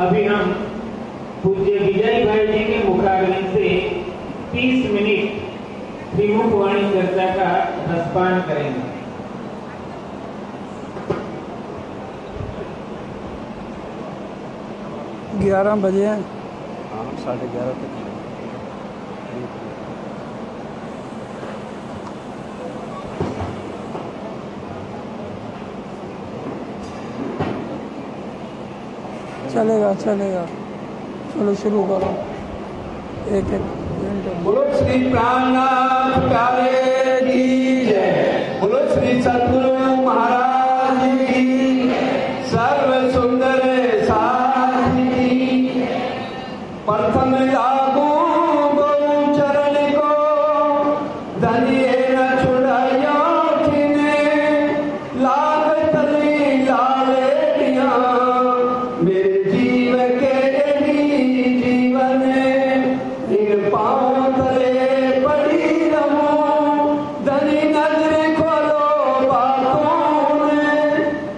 अभी हम पूज्य विजय भाई जी के मुखाग्नि से 30 मिनट त्रिमुख वाणी चर्चा का रसपान करेंगे। ग्यारह बजे हैं। 11:30 तक चलेगा चलेगा। चलो शुरू करो। एक मिनट। बोलो श्री प्राणनाथ प्यारे की जय। बोलो श्री सद्गुरु महाराज की सर्व सुंदर साथी की। प्रथम लागू गौ चरण को धनिये न छुड़ाया किने लाग तली लाले दिया मेरे जीव के जीवन इन पाँव तले पड़ी रहूं धनी नजर खोलो बातों में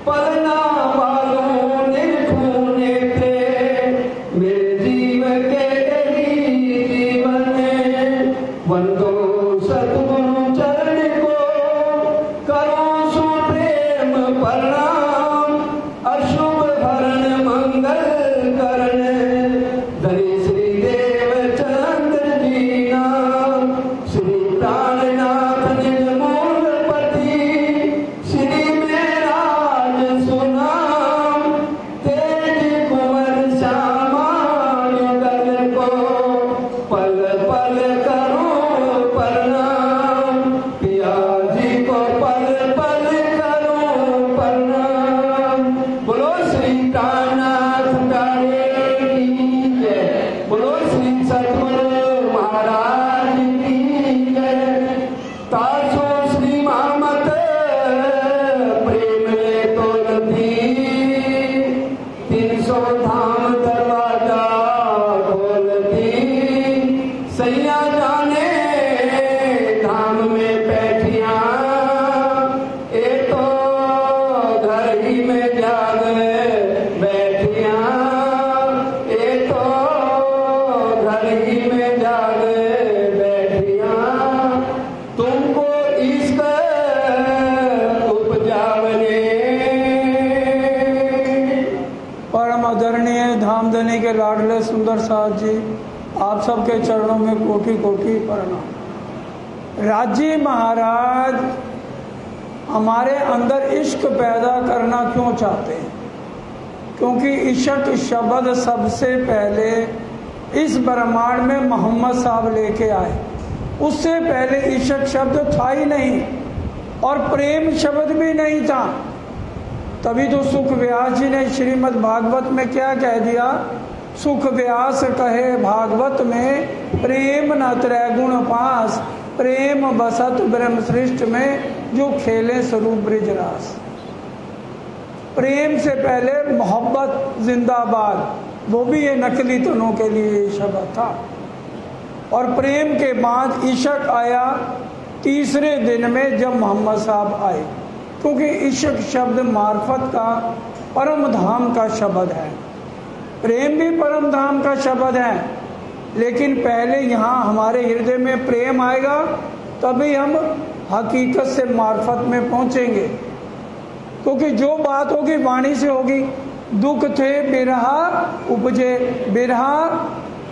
पलना वालों निरखूं नेत्रे मेरे जीव के जीवन वंदो सतगुरु चरण को करो सुप्रेम प्रणाम अशुभ भरण मंगल करण धनी श्री देव चंद्र जी नाम श्री प्राणनाथ निज मूलपति श्री मेराज सुनाम तेज कुंवर श्यामा युगल को पल पल करो प्रणाम पिया जी को पल पल करो प्रणाम। बोलो श्री प्राणनाथ प्यारे की जय। बोलो श्री सद्गुरु महाराज की जय। तासो श्री मामत प्रेम ले तोलती 300 धाम दरवाजा खोलती सैया जाने धाम में बैठिया ए तो घर ही में जाग बैठिया ए तो घर ही में जाग बैठिया तुमको इश्क उपजावने। परम आदरणीय धामधनी के लाडले सुंदर साथ जी, आप सबके चरणों में कोटि कोटि प्रणाम। राजी महाराज हमारे अंदर इश्क पैदा करना क्यों चाहते हैं? क्योंकि इश्क शब्द सबसे पहले इस ब्रह्मांड में मोहम्मद साहब लेके आए। उससे पहले इश्क शब्द था ही नहीं और प्रेम शब्द भी नहीं था। तभी तो सुख व्यास जी ने श्रीमद् भागवत में क्या कह दिया? सुख व्यास कहे भागवत में प्रेम न त्रैगुण पास प्रेम बसत ब्रह्म सृष्ट में जो खेले स्वरूप ब्रिजरास। प्रेम से पहले मोहब्बत जिंदाबाद, वो भी ये नकली तनों के लिए शब्द था। और प्रेम के बाद इश्क आया तीसरे दिन में जब मोहम्मद साहब आए, क्योंकि इश्क शब्द मार्फत का परम धाम का शब्द है। प्रेम भी परम धाम का शब्द है, लेकिन पहले यहाँ हमारे हृदय में प्रेम आएगा तभी हम हकीकत से मार्फत में पहुंचेंगे। क्योंकि जो बात होगी वाणी से होगी। दुख थे बिरहा उपजे, बिरहा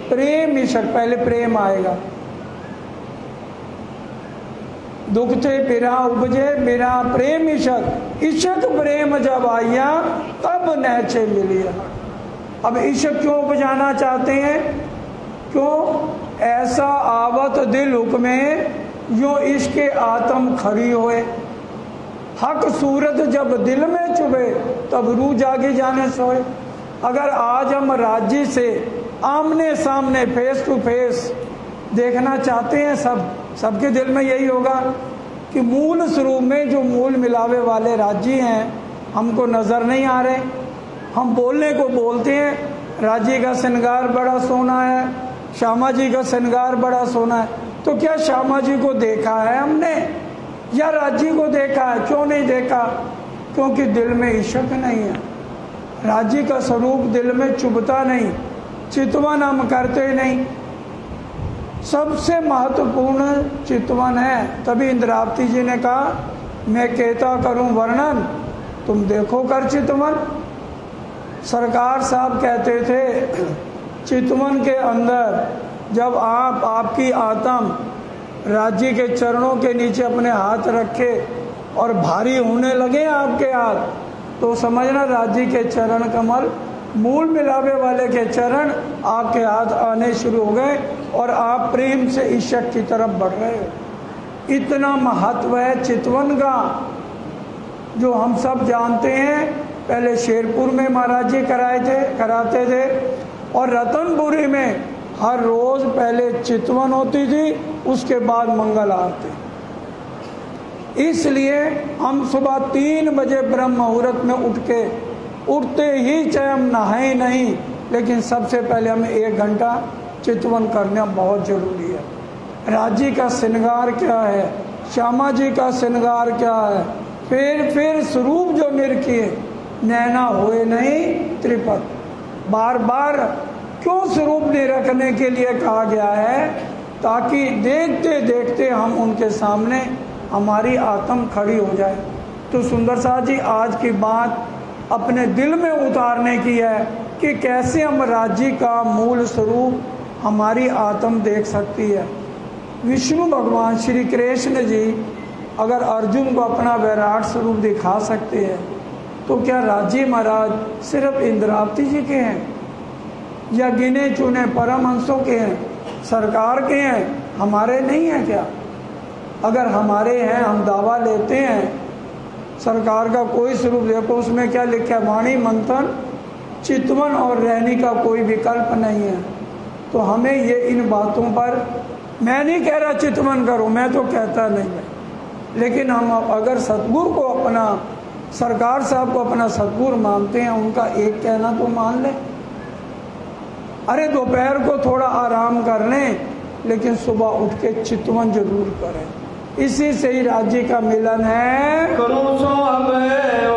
प्रेम इश्क, पहले प्रेम आएगा। दुख थे बिरहा उपजे, बिरहा प्रेम इश्क, इश्क प्रेम जब आया तब नैचे मिलिया। अब इश्क क्यों उपजाना चाहते हैं? क्यों? ऐसा आवत दिल हुक्मे यो इश्क आत्म खरी होए। हक सूरत जब दिल में चुभे तब रूह जागे जाने सोए। अगर आज हम राज्य से आमने सामने फेस टू फेस देखना चाहते हैं, सबके दिल में यही होगा कि मूल स्वरूप में जो मूल मिलावे वाले राज्य हैं हमको नजर नहीं आ रहे। हम बोलने को बोलते हैं राज्य का श्रृंगार बड़ा सोना है, श्यामा जी का श्रृंगार बड़ा सोना है। तो क्या श्यामा जी को देखा है हमने या राज्य को देखा है? क्यों नहीं देखा? क्योंकि दिल में इश्क नहीं है। राज्य का स्वरूप दिल में चुभता नहीं, चितवन हम करते नहीं। सबसे महत्वपूर्ण चितवन है। तभी इंद्रावती जी ने कहा मैं कहता करूं वर्णन, तुम देखो कर चितवन। सरकार साहब कहते थे चितवन के अंदर जब आपकी आत्म राज्य के चरणों के नीचे अपने हाथ रखे और भारी होने लगे आपके हाथ, तो समझना राज्य के चरण कमल, मूल मिलावे वाले के चरण आपके हाथ आने शुरू हो गए और आप प्रेम से ईश्वर की तरफ बढ़ रहे हो। इतना महत्व है चितवन का, जो हम सब जानते हैं। पहले शेरपुर में महाराज जी कराते थे और रतनपुरी में हर रोज पहले चितवन होती थी, उसके बाद मंगल आरती। इसलिए हम सुबह 3 बजे ब्रह्म मुहूर्त में उठते ही चाहे हम नहाए नहीं, लेकिन सबसे पहले हमें 1 घंटा चितवन करना बहुत जरूरी है। राज्य का श्रृंगार क्या है, श्यामा जी का श्रृंगार क्या है, फिर स्वरूप जो निरखिए, नैना हुए नहीं त्रिपद। बार बार क्यों स्वरूप निरखने के लिए कहा गया है? ताकि देखते देखते हम उनके सामने हमारी आत्म खड़ी हो जाए। तो सुंदर साहब जी आज की बात अपने दिल में उतारने की है कि कैसे हम राज्य का मूल स्वरूप हमारी आत्म देख सकती है। विष्णु भगवान श्री कृष्ण जी अगर अर्जुन को अपना विराट स्वरूप दिखा सकते हैं, तो क्या राज्य महाराज सिर्फ इंद्रावती जी के हैं या गिने चुने परमहंसों के हैं, सरकार के हैं, हमारे नहीं हैं क्या? अगर हमारे हैं, हम दावा लेते हैं सरकार का कोई स्वरूप देखो, उसमें क्या लिखा है? वाणी मंथन चितवन और रहने का कोई विकल्प नहीं है। तो हमें ये इन बातों पर, मैं नहीं कह रहा चितवन करो, मैं तो कहता नहीं है, लेकिन हम अगर सतगुरु को अपना, सरकार साहब को अपना सतगुरु मानते हैं, उनका एक कहना तो मान लें। अरे दोपहर को थोड़ा आराम कर लें, लेकिन सुबह उठ के चितवन जरूर करें। इसी से ही राज्य का मिलन है। करूं सो अब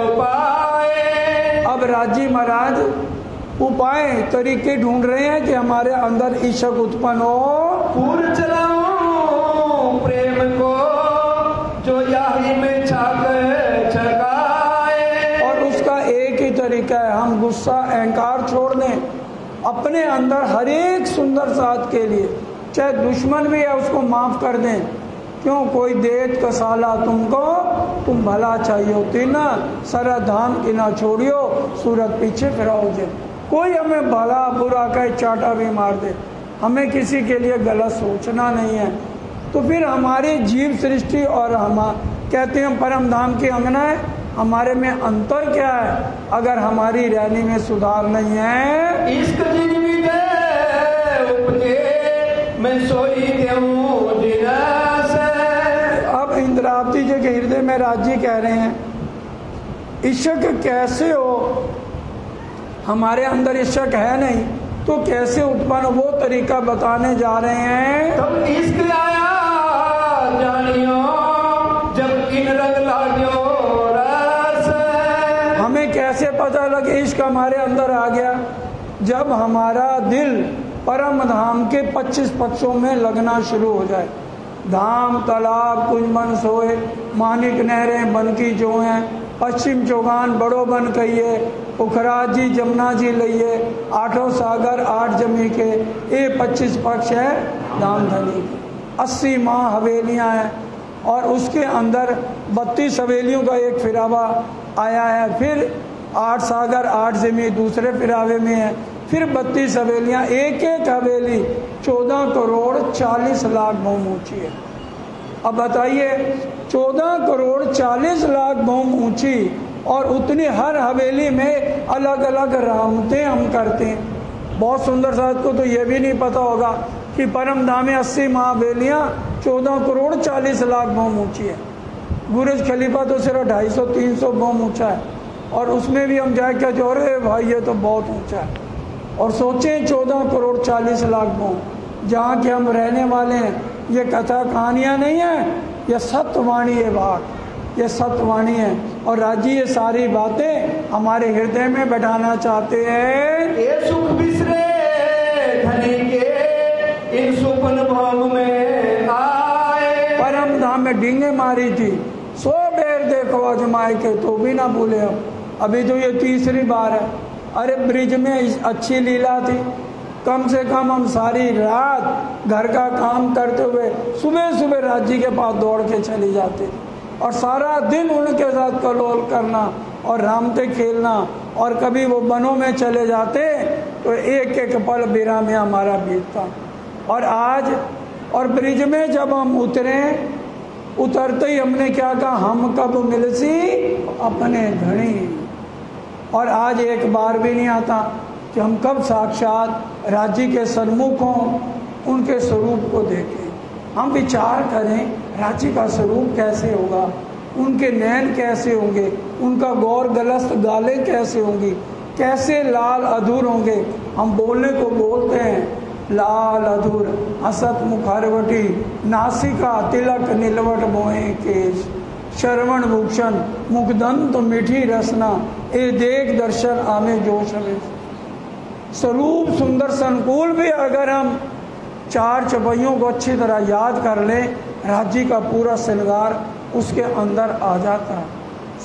उपाय। अब राज्य महाराज उपाय तरीके ढूंढ रहे हैं कि हमारे अंदर ईशक उत्पन्न हो। पूर चलाऊं प्रेम को जो याही में छकाए। और उसका एक ही तरीका है, हम गुस्सा अहंकार छोड़ दें, अपने अंदर हर एक सुंदर साथ के लिए, चाहे दुश्मन भी है उसको माफ कर दें। क्यों? कोई देत कसाला तुमको, तुम भला चाहिए होती ना, सरा धाम की ना छोड़ियो, सूरत पीछे फिराओ जे। कोई हमें भला बुरा कहे, चाटा भी मार दे, हमें किसी के लिए गलत सोचना नहीं है। तो फिर हमारी जीव सृष्टि और हम कहते हैं परम धाम की अंगना है, हमारे में अंतर क्या है? अगर हमारी रहनी में सुधार नहीं है, इश्क जिनवी दे उपजे मैं सोई देऊं दिनस। अब इंद्रावती जी के हृदय में राज्य कह रहे हैं इश्क कैसे हो? हमारे अंदर इश्क है नहीं, तो कैसे उत्पन्न, वो तरीका बताने जा रहे हैं। तब इश्क आया जानियो जब इन रंग लाग्यो रस। हमें कैसे पता लगे इश्क हमारे अंदर आ गया? जब हमारा दिल परम धाम के 25 पक्षों में लगना शुरू हो जाए। धाम तालाब कुंज मन सोए, मानिक नहरें बन की जो हैं, पश्चिम चौगान बड़ो बन कहिए, पुखराज जी जमुना जी लइए, 8 सागर 8 जमी के, ये 25 पक्ष है धाम धनी के। 80 माँ हवेलियाँ हैं और उसके अंदर 32 हवेलियों का एक फिरावा आया है। फिर 8 सागर 8 जमी दूसरे फिरावे में है, फिर 32 हवेलियाँ, एक एक हवेली 14 करोड़ 40 लाख भौम ऊंची है। अब बताइए 14 करोड़ 40 लाख भौम ऊंची, और उतनी हर हवेली में अलग अलग रहमतें हम करते हैं। बहुत सुंदर साहब को तो ये भी नहीं पता होगा कि परम धाम में 80 महावेलियाँ 14 करोड़ 40 लाख भौम ऊंची है। बुर्ज खलीफा तो सिर्फ 250-300 भौम ऊंचा है, और उसमें भी हम जाए क्या जो, अरे भाई ये तो बहुत ऊंचा है। और सोचें 14 करोड़ 40 लाख भौम, जहाँ के हम रहने वाले हैं। ये कथा कहानियाँ नहीं है, यह सत्यवाणी है बात। ये सत्यवाणी है। और राजी ये सारी बातें हमारे हृदय में बैठाना चाहते हैं। ये सुख बिसरे धनी के इन सुपन भाव में आए। परम धाम में डींगे मारी थी, 100 बेर देखो अजमाए के तो भी ना भूले। अब अभी तो ये तीसरी बार है। अरे ब्रिज में अच्छी लीला थी, कम से कम हम सारी रात घर का काम करते हुए सुबह सुबह राज्य के पास दौड़ के चली जाते और सारा दिन उनके साथ कलोल करना और रामते खेलना। और कभी वो वनों में चले जाते तो एक एक पल बिरा में हमारा बीतता। और आज और ब्रिज में जब हम उतरते ही हमने क्या कहा, हम कब मिलसी अपने धनी। और आज एक बार भी नहीं आता कि हम कब साक्षात राज्य के सन्मुख हों, उनके स्वरूप को देखें। हम विचार करें राज्य का स्वरूप कैसे होगा, उनके नैन कैसे होंगे, उनका गौर गलस्त गालें कैसे होंगी, कैसे लाल अधूर होंगे। हम बोलने को बोलते हैं लाल अधूर, हसत मुखारवटी, नासिका तिलक नीलवट मोहे केश, श्रवण भूषण मुखदंत मीठी रसना, ए देख दर्शन आमे जोश में। स्वरूप सुंदर संकुल भी अगर हम 4 चौपाइयों को अच्छी तरह याद कर लें, राज्य का पूरा श्रृंगार उसके अंदर आ जाता है।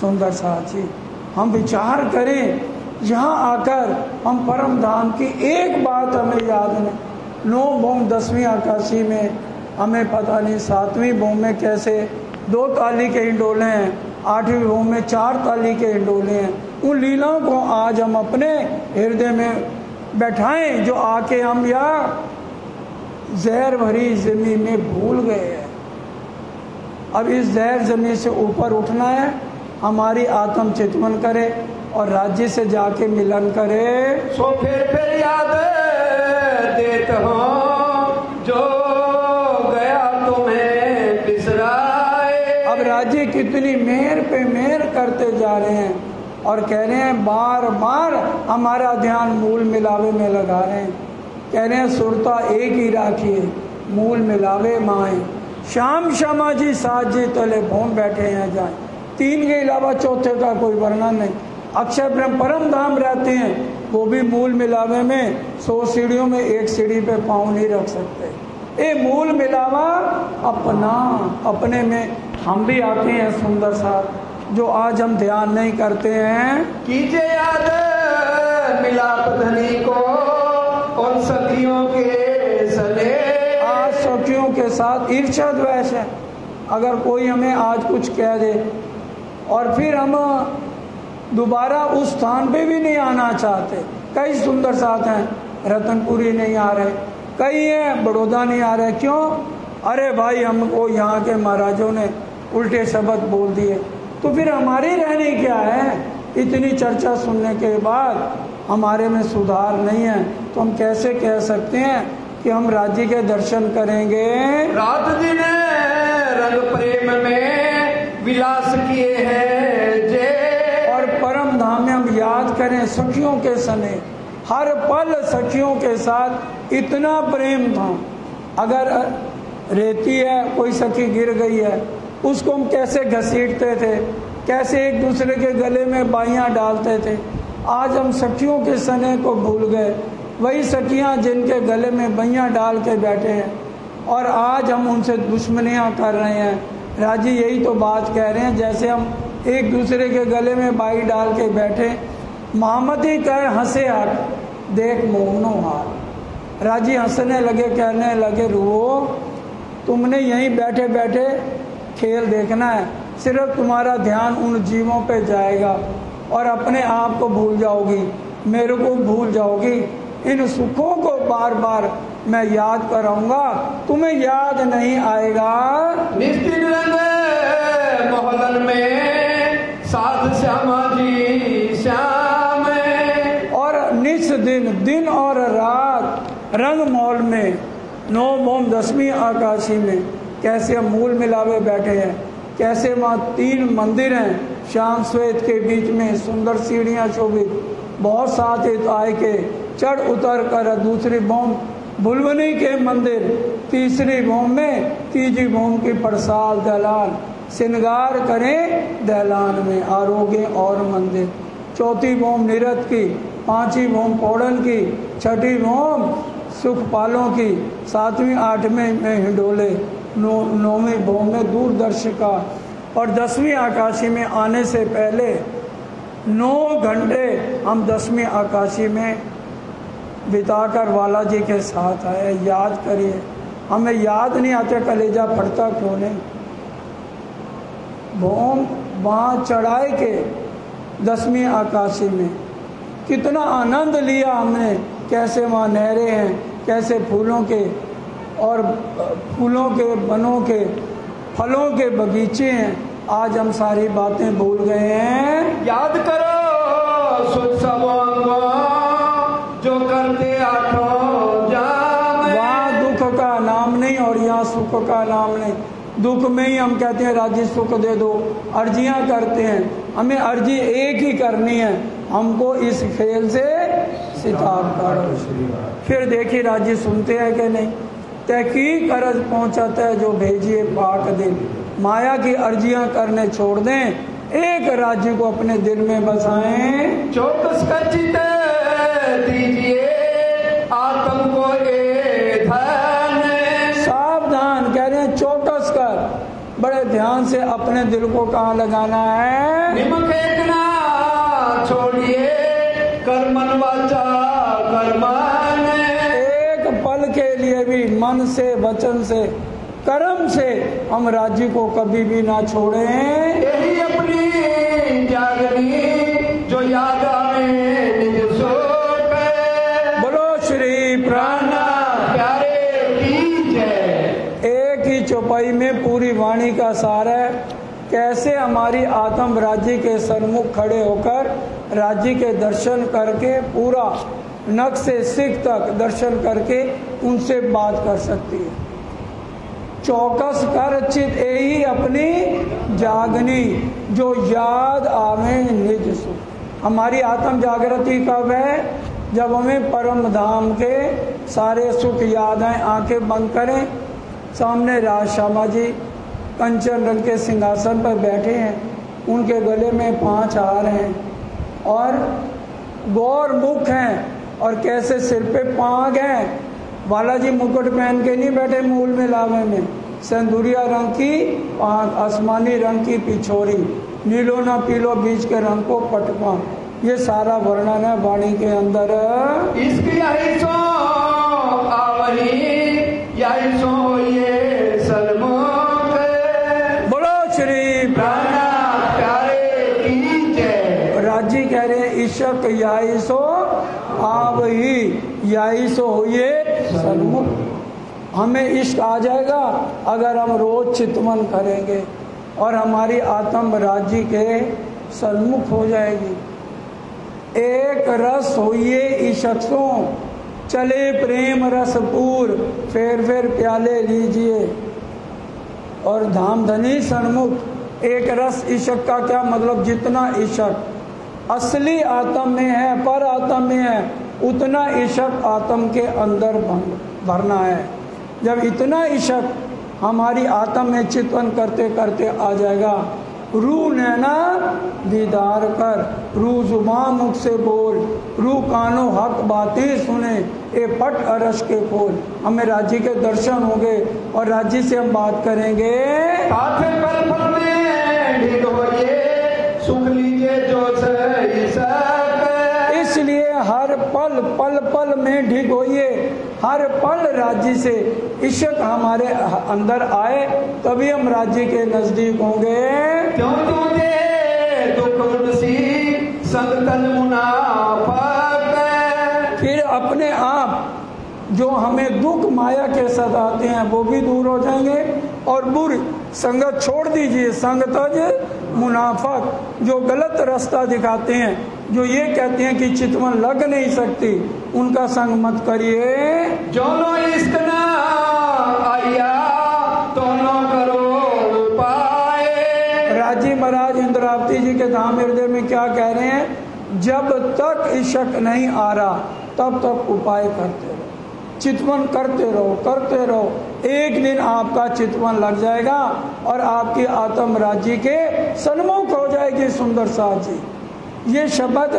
सुंदर साथी, हम विचार करें, यहाँ आकर हम परम धाम की एक बात हमें याद नहीं। 9 भौम 10वीं आकाशी में हमें पता नहीं 7वीं भौम में कैसे 2 ताली के हिंडोले हैं, 8वीं भौम में 4 ताली के हिंडोले हैं। उन लीलाओं को आज हम अपने हृदय में बैठाएं जो आके हम या जहर भरी जमीन में भूल गए हैं। अब इस जहर जमीन से ऊपर उठना है, हमारी आत्म चितवन करे और राज्य से जाके मिलन करे। सो फिर याद देत हो जो गया तुम्हें बिसराए। अब राज्य कितनी मेहर पे मेहर करते जा रहे हैं और कह रहे हैं बार बार हमारा ध्यान मूल मिलावे में लगा रहे हैं। कह रहे हैं सुरता एक ही राखिए, मूल मिलावे माए, श्याम श्यामा जी साथ जी तले भौम बैठे हैं जाए। 3 के अलावा चौथे का कोई वर्णन नहीं। अक्षय ब्रह्म परम धाम रहते हैं, वो भी मूल मिलावे में 100 सीढ़ियों में 1 सीढ़ी पे पाँव नहीं रख सकते। ये मूल मिलावा अपना, अपने में हम भी आते हैं सुंदर सा, जो आज हम ध्यान नहीं करते हैं। कीजिए याद मिलाप धनी को और सखियों के सने। आज सखियों के साथ ईर्ष्या द्वेष है। अगर कोई हमें आज कुछ कह दे और फिर हम दोबारा उस स्थान पे भी नहीं आना चाहते। कई सुंदर साथ हैं, रतनपुरी नहीं आ रहे, कई हैं बड़ौदा नहीं आ रहे। क्यों? अरे भाई हमको यहाँ के महाराजों ने उल्टे शब्द बोल दिए, तो फिर हमारी रहनी क्या है? इतनी चर्चा सुनने के बाद हमारे में सुधार नहीं है तो हम कैसे कह सकते हैं कि हम राज्य के दर्शन करेंगे? रात दिन रंग प्रेम में विलास किए हैं जे। और परम धाम में हम याद करें सखियों के सने, हर पल सखियों के साथ इतना प्रेम था। अगर रेती है, कोई सखी गिर गई है, उसको हम कैसे घसीटते थे, कैसे एक दूसरे के गले में बाइयां डालते थे। आज हम सखियों के सने को भूल गए। वही सखियां जिनके गले में बाइयां डाल के बैठे हैं और आज हम उनसे दुश्मनियां कर रहे हैं। राजी यही तो बात कह रहे हैं, जैसे हम एक दूसरे के गले में बाई डाल के बैठे। महामती कहे हंसे हट देख मोहनो हार। राजी हंसने लगे, कहने लगे रुओ, तुमने यहीं बैठे बैठे खेल देखना है, सिर्फ तुम्हारा ध्यान उन जीवों पे जाएगा और अपने आप को भूल जाओगी, मेरे को भूल जाओगी। इन सुखों को बार बार मैं याद कराऊंगा, तुम्हें याद नहीं आएगा। निस्दिन रंग मोहल्लन में साध श्यामा जी श्याम। और निस दिन, दिन और रात रंग मॉल में 9 भौम 10वीं आकाशी में कैसे हम मूल मिलावे बैठे हैं। कैसे वहाँ 3 मंदिर हैं, श्याम श्वेत के बीच में सुंदर सीढ़ियाँ शोभित, बहुत साथ आए के चढ़ उतर कर दूसरी भौम भुलवनी के मंदिर, तीसरी भौम में तीजी भौम की प्रसाद दलाल, श्रृंगार करें दहलान में, आरोग्य और मंदिर। चौथी भौम निरत की, पांचवी भौम पौड़न की, छठी भौम सुखपालों की, सातवीं आठवीं में हिंडोले, नौवीं भौम में दूरदर्शिका और 10वीं आकाशी में आने से पहले 9 घंटे हम 10वीं आकाशी में बिताकर वाला जी के साथ आए। याद करिए, हमें याद नहीं आते कलेजा फटता क्यों नहीं। भौम वहाँ चढ़ाए के 10वीं आकाशी में कितना आनंद लिया हमने, कैसे वहाँ नहरें हैं, कैसे फूलों के और फूलों के बनों के फलों के बगीचे हैं। आज हम सारी बातें भूल गए हैं। याद करो सुख सबों जो करते आठों जाम। वहाँ दुख का नाम नहीं और यहाँ सुख का नाम नहीं। दुख में ही हम कहते हैं राज्य सुख दे दो, अर्जियां करते हैं। हमें अर्जी एक ही करनी है, हमको इस खेल से सिताब करो। फिर देखिए राज्य सुनते हैं कि नहीं। तहकीक अर्ज पहुंचाता है जो भेजिए पाक दिन, माया की अर्जियां करने छोड़ दें, एक राज्य को अपने दिल में बसाएं। चौकस कर जीते दीजिए आत्म को ए धन। सावधान कह रहे हैं, चौकस कर, बड़े ध्यान से अपने दिल को कहाँ लगाना है। निमक एक ना छोड़िए कर्मन वाचा कर्मन। एक पल के लिए भी मन से वचन से कर्म से हम राज्य को कभी भी ना छोड़ें। यही अपनी जागनी जो याद आवे निज सोच। बोलो श्री प्राण प्यारे की जय। एक ही चौपाई में पूरी वाणी का सार है। कैसे हमारी आत्म राज्य के सन्मुख खड़े होकर राज्य के दर्शन करके पूरा नख से सिख तक दर्शन करके उनसे बात कर सकती है। चौकस कर चित यही अपनी जागनी जो याद आवे निज सुख। हमारी आत्म जागृति कब है? जब हमें परम धाम के सारे सुख याद आए। आंखें बंद करें, सामने राज श्यामा जी कंचन रंग के सिंहासन पर बैठे हैं, उनके गले में 5 हार हैं और गौर मुख हैं और कैसे सिर पे पाग हैं। बालाजी मुकुट पहन के नहीं बैठे मूल में लावे में, सिंदूरिया रंग की पाग, आसमानी रंग की पिछोरी, नीलो ना पीलो बीच के रंग को पटका। ये सारा वर्णन है वाणी के अंदर। इसकी यही सो आवरी यही सो ये सलमोक। बोलो श्री प्राण प्यारे की जय। राजी कह रहे हैं ईशक याई सो आव ही याई सो ये सन्मुख। हमें इश्क आ जाएगा अगर हम रोज चितवन करेंगे और हमारी आत्म राज्य के सन्मुख हो जाएगी। एक रस होइए ईशक्सों चले प्रेम रसपूर, फेर फेर प्याले लीजिए और धाम धनी सन्मुख। एक रस ईशक का क्या मतलब? जितना ईशक असली आत्म में है, पर आत्म में है, उतना ईशक आत्म के अंदर भरना है। जब इतना इशक हमारी आत्म में चिंतन करते करते आ जाएगा, रू नैना दीदार कर, रू जुबान मुख से बोल, रू कानो हक बातें सुने, ए पट अरश के खोल। हमें राज्य के दर्शन होंगे और राज्य से हम बात करेंगे। सुख लीजिए जो इसलिए हर पल पल पल में ढिग होइए, हर पल राज्य से इश्क हमारे अंदर आए, तभी हम राज्य के नजदीक होंगे। क्यों तुझे दुख नसीब संग तन मुनाफा। फिर अपने आप जो हमें दुख माया के साथ आते हैं वो भी दूर हो जाएंगे और बुरी संगत छोड़ दीजिए। संगत मुनाफक जो गलत रास्ता दिखाते हैं, जो ये कहते हैं कि चितवन लग नहीं सकती, उनका संग मत करिए। जो लो इश्क ना आया तो नो करो उपाय। राजी महाराज इंद्रावती जी के धाम हृदय में क्या कह रहे हैं? जब तक इश्क नहीं आ रहा तब तक उपाय करते रहो। चितवन करते रहो, एक दिन आपका चितवन लग जाएगा और आपकी आत्म राज्य के सन्मुख हो जाएगी। सुंदर साथ जी, ये शब्द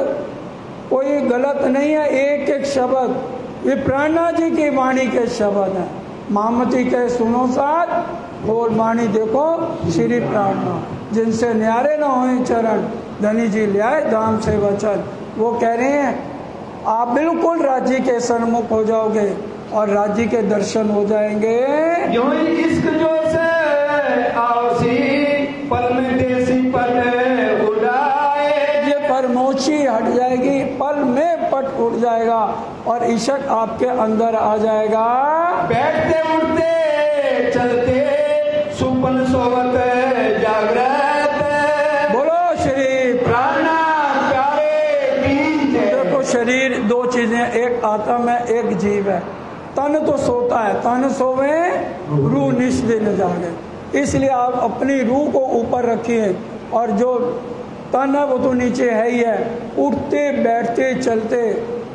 कोई गलत नहीं है, एक एक शब्द ये प्राणनाथ जी की वाणी के शब्द हैं। महामती के सुनो साथ बोल वाणी देखो श्री प्राणनाथ, जिनसे न्यारे न होए चरण धनी जी लियाए धाम से वचन। वो कह रहे हैं आप बिल्कुल राज्य के सन्मुख हो जाओगे और राज्य के दर्शन हो जाएंगे। जो इश्क जो से आओसी पल में देसी पट उड़ाए, ये परमोशी हट जाएगी, पल में पट उड़ जाएगा और इश्क आपके अंदर आ जाएगा। बैठते उठते चलते सुपन सोवत जागृत, बोलो श्री प्राणनाथ प्यारे की जय। देखो शरीर दो चीजें, एक आत्म है एक जीव है। तन तो सोता है, तन सोवे रूह निश दिन जागे, इसलिए आप अपनी रूह को ऊपर रखिए और जो तन है वो तो नीचे है ही है। उठते बैठते चलते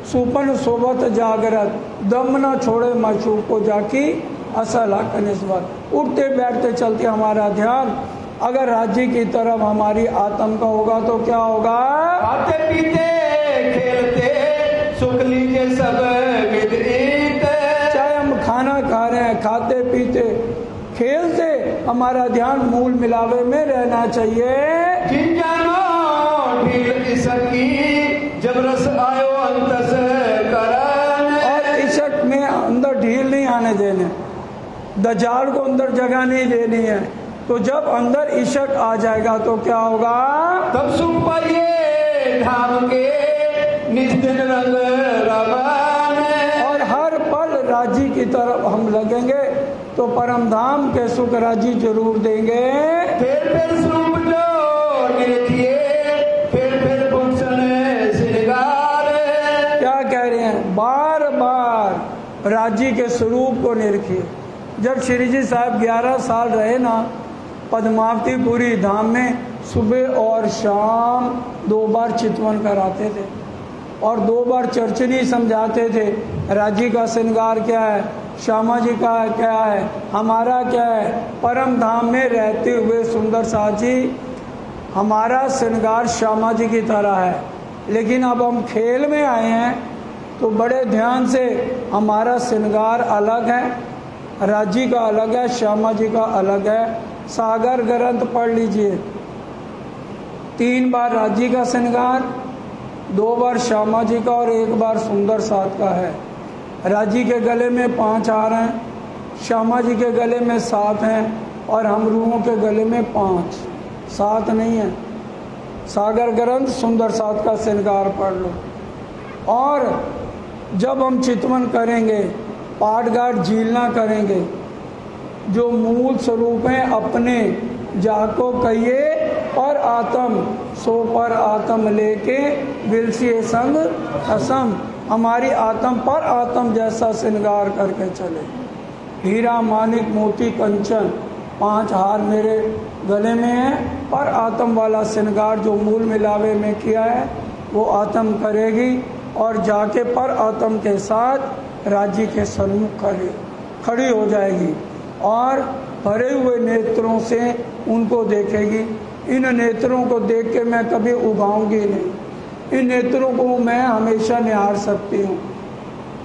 सुपन सोबत जागरत, दम न छोड़े मशूक को जाकी असल कनिस्बत। उठते बैठते चलते हमारा ध्यान अगर राज्य की तरफ हमारी आत्म का होगा तो क्या होगा? खाते पीते खेलते सुख लीजिए सब विदित, चाहे हम खाना खा रहे हैं, खाते पीते खेलते, हमारा ध्यान मूल मिलावे में रहना चाहिए। जिन जानो ढील इसकी जब रस आयो अंतस करन, और इश्क में अंदर ढील नहीं आने देने, दजाल को अंदर जगह नहीं देनी है। तो जब अंदर इश्क आ जाएगा तो क्या होगा? तब सुख पाइए धाम के निज दिन रंग रवान, और हर पल राज्य की तरफ हम लगेंगे तो परम धाम के सुख राज्य जरूर देंगे। फिर स्वरूप जो निरखिए, फिर भूषण श्रृंगार, क्या कह रहे हैं? बार बार राज्य के स्वरूप को निरखिए। जब श्री जी साहब 11 साल रहे ना पद्मावतीपुरी धाम में, सुबह और शाम 2 बार चितवन कराते थे और 2 बार चर्चनी समझाते थे। राज्य का श्रृंगार क्या है, श्यामा जी का क्या है, हमारा क्या है। परम धाम में रहते हुए सुंदर साथ जी हमारा श्रृंगार श्यामा जी की तरह है, लेकिन अब हम खेल में आए हैं तो बड़े ध्यान से हमारा श्रृंगार अलग है, राज्य का अलग है, श्यामा जी का अलग है। सागर ग्रंथ पढ़ लीजिए, 3 बार राज्य का श्रृंगार, 2 बार श्यामा जी का और 1 बार सुंदर साथ का है। राज्य के गले में 5 हार हैं, श्यामा जी के गले में 7 हैं और हम रूहों के गले में 5, 7 नहीं है। सागर ग्रंथ सुंदर साथ का श्रृंगार पढ़ लो। और जब हम चितवन करेंगे, पाठघाट झीलना करेंगे, जो मूल स्वरूप है अपने जाको कहिए पर आत्म सो पर आत्म लेके विलसिए संग असम, हमारी आत्म पर आत्म जैसा श्रृंगार करके चले। हीरा मानिक मोती कंचन 5 हार मेरे गले में है, पर आत्म वाला श्रृंगार जो मूल मिलावे में किया है वो आत्म करेगी और जाके पर आत्म के साथ राज्य के सन्मुख खड़ी हो जाएगी और भरे हुए नेत्रों से उनको देखेगी। इन नेत्रों को देख के मैं कभी उगाऊंगी नहीं, इन नेत्रों को मैं हमेशा निहार सकती हूँ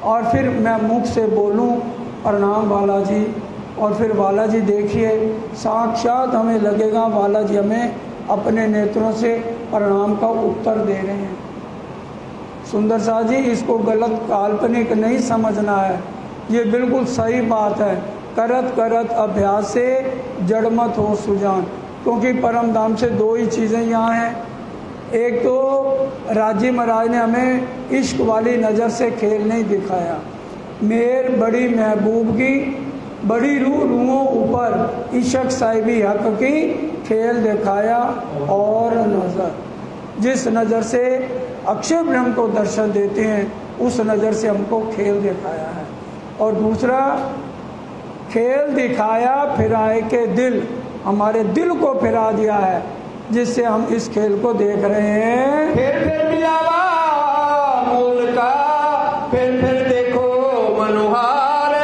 और फिर मैं मुख से बोलूँ प्रणाम बालाजी, और फिर बालाजी देखिए साक्षात हमें लगेगा बालाजी हमें अपने नेत्रों से प्रणाम का उत्तर दे रहे हैं। सुंदर साथ जी इसको गलत काल्पनिक नहीं समझना है, ये बिल्कुल सही बात है। करत करत अभ्यास से जड़ मत हो सुजान, क्योंकि परम धाम से 2 ही चीज़ें यहाँ हैं। एक तो राजी महाराज ने हमें इश्क वाली नज़र से खेल नहीं दिखाया, मेर बड़ी महबूब की बड़ी रूहों ऊपर इश्क साहिबी हक की खेल दिखाया। और नज़र जिस नज़र से अक्षय ब्रह्म को दर्शन देते हैं उस नज़र से हमको खेल दिखाया है। और दूसरा खेल दिखाया फिराए के दिल, हमारे दिल को फिरा दिया है जिससे हम इस खेल को देख रहे हैं। फिर मिलावा मूल का, फिर देखो मन मनोहार।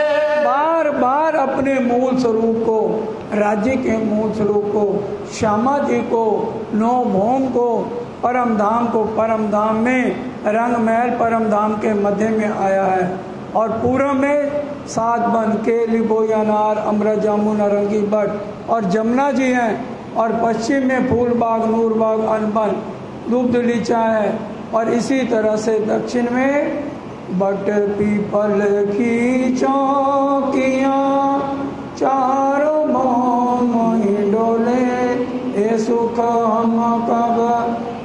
बार बार अपने मूल स्वरूप को, राज्य के मूल स्वरूप को, श्यामा जी को, नौ भौम को, परम धाम में रंग महल परम धाम के मध्य में आया है। और पूर्व में 7 वन केली बोयानार अमृत जामुन नारंगी बट और जमुना जी हैं। और पश्चिम में फूल बाग नूर बाग अनबन दुग्ध लीचा है। और इसी तरह से दक्षिण में बट पीपल की चौकियाँ चारों मोही डोले, ए सुख हम कब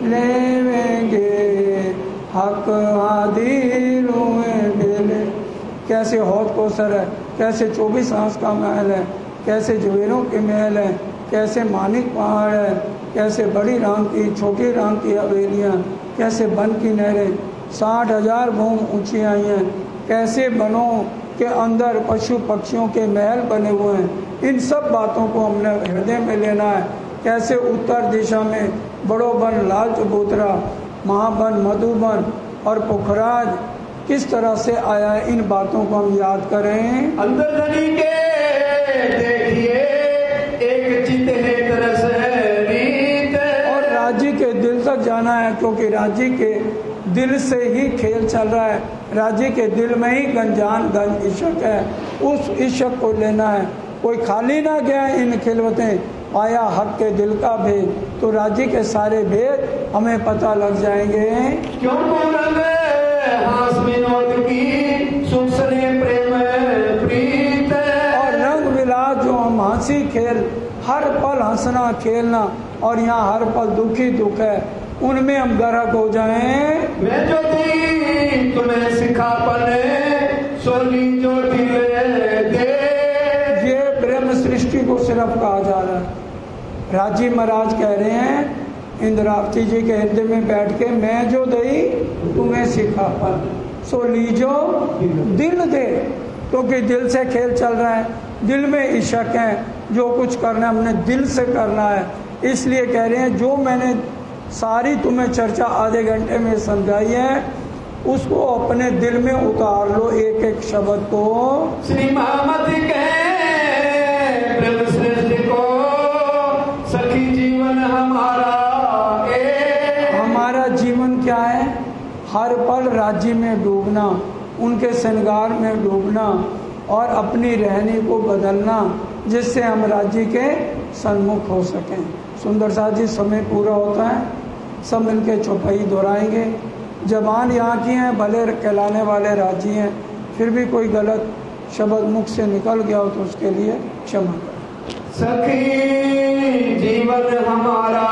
लेवेंगे हक आदिल हुए बेले। कैसे हौद कोसर है, कैसे 24 आंस का महल है, कैसे जवेरों के महल है, कैसे मानिक पहाड़ है, कैसे बड़ी राम की छोटी राम की हवेलियाँ, कैसे वन की नहरें 60,000 भूम ऊंची आई हैं, कैसे वनों के अंदर पशु पक्षियों के महल बने हुए हैं। इन सब बातों को हमने हृदय में लेना है। कैसे उत्तर दिशा में बड़ो वन लाल चबूतरा, महावन मधुबन और पोखराज किस तरह से आया है, इन बातों को हम याद करें। अंतर्धनी के देखिए एक चित है तरस रीत। और राज्य के दिल तक जाना है, क्योंकि राज्य के दिल से ही खेल चल रहा है। राज्य के दिल में ही गंज इशक है, उस इशक को लेना है। कोई खाली ना गया इन खिलवतें, पाया हक के दिल का भेद, तो राज्य के सारे भेद हमें पता लग जाएंगे। क्यों रंग हास विनोद की सुसने प्रेम प्रीत। और रंग विलास जो हम हंसी खेल, हर पल हंसना खेलना, और यहाँ हर पल दुखी दुख है, उनमें हम गर्क हो जाएं। मैं जो दी तुम्हें सिखापन सोली जो दिल दे। ये ब्रह्म सृष्टि को सिर्फ कहा जा रहा है। राजी महाराज कह रहे हैं इंद्रावती जी के हृदय में बैठ के, मैं जो दई तुम्हें सिखापन सो लीजो दिल दे, क्योंकि दिल से खेल चल रहा है, दिल में इशक है, जो कुछ करना है हमने दिल से करना है। इसलिए कह रहे हैं जो मैंने सारी तुम्हें चर्चा आधे घंटे में समझाई है, उसको अपने दिल में उतार लो, एक एक शब्द को। श्री महामत कहे ब्रह्म श्रेष्ठ को सखी जीवन हमारा हमारा जीवन क्या है? हर पल राज्य में डूबना, उनके श्रृंगार में डूबना और अपनी रहनी को बदलना, जिससे हम राज्य के सन्मुख हो सकें। सुंदर साथ जी, समय पूरा होता है, सब मिलके चौपाई दोहराएंगे। जबान यहाँ की हैं, भले कहलाने वाले राजी हैं, फिर भी कोई गलत शब्द मुख से निकल गया हो तो उसके लिए क्षमा करें। सखी जीवन हमारा